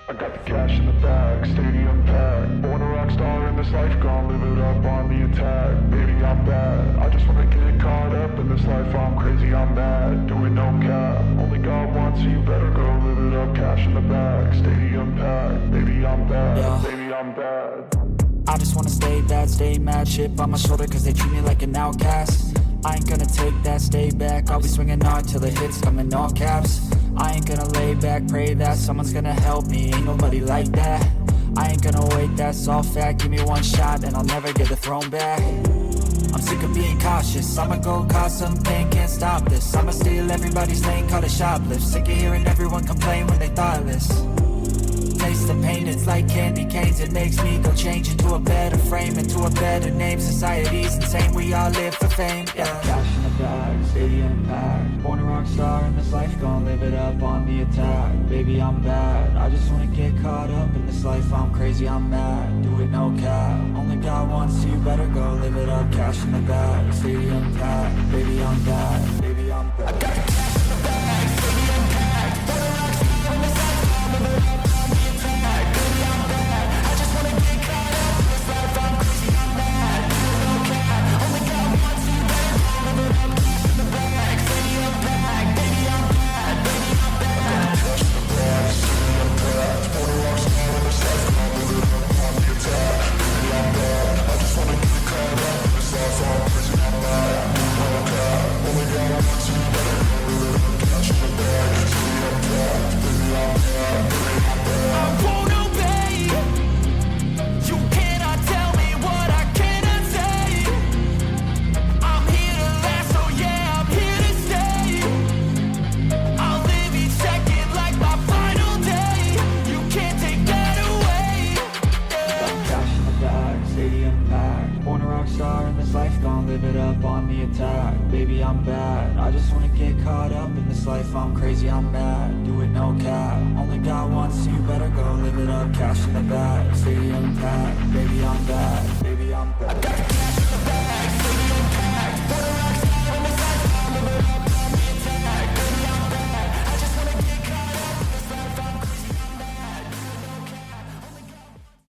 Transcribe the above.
I got the cash in the bag, stadium packed. Born a rock star in this life, gon' live it up on the attack. Baby, I'm bad, I just wanna get caught up in this life. I'm crazy, I'm mad, doing no cap. Only God wants you, better go live it up. Cash in the bag, stadium packed. Baby, I'm bad, Yeah. baby, I'm bad. I just wanna stay bad, stay mad. Chip on my shoulder cause they treat me like an outcast. I ain't gonna take that, stay back. I'll be swinging hard till the hits come in all caps. I ain't gonna lay back, pray that someone's gonna help me. Ain't nobody like that. I ain't gonna wait, that's all fact. Give me one shot and I'll never get the throne back. I'm sick of being cautious, I'ma go cause some pain, can't stop this. I'ma steal everybody's lane, call it shoplift. Sick of hearing everyone complain when they thoughtless. Taste the pain, it's like candy canes. It makes me go change into a better frame, into a better name. Society's insane, we all live for fame, yeah. Cash in the bag, stadium packed. Born a rock star in this life, gon' live it up on the attack. Baby, I'm bad, I just wanna get caught up in this life. I'm crazy, I'm mad, do it no cap. Only God wants you, better go live it up. Cash in the bag, stadium packed. Baby, I'm bad, baby, I'm bad. I got the cash in the bag, stadium packed. Born a rock star in this life, gon' live it up on the attack. Baby, I'm bad, I just wanna get caught up in this life. I'm crazy, I'm mad, do it no cap. Only God wants you, better go live it up. Cash in the bag, stadium packed. Baby, I'm bad, baby, I'm bad. Cash in the bag, stadium packed. Born a rock star in this life, gon' live it up on the attack. Baby, I'm bad, I just wanna get caught up in this life. I'm crazy, I'm mad, do it no cap. Only God wants you, better go live it up. Cash in the bag, stadium packed. Baby, I'm bad, baby, I'm bad. I won't obey. You cannot tell me what I cannot say. I'm here to last, so yeah, I'm here to stay. I'll live each second like my final day. You can't take that away. Cash in the bag, stadium packed. Born a rock star in this life, gon' live it up on the attack. Baby, I'm bad, I just wanna get caught up in this life. I'm crazy, I'm mad, do it no cap. Only God wants you, better go live it up. Cash in the bag, stadium packed. Baby, I'm bad, baby, I'm bad. I got the cash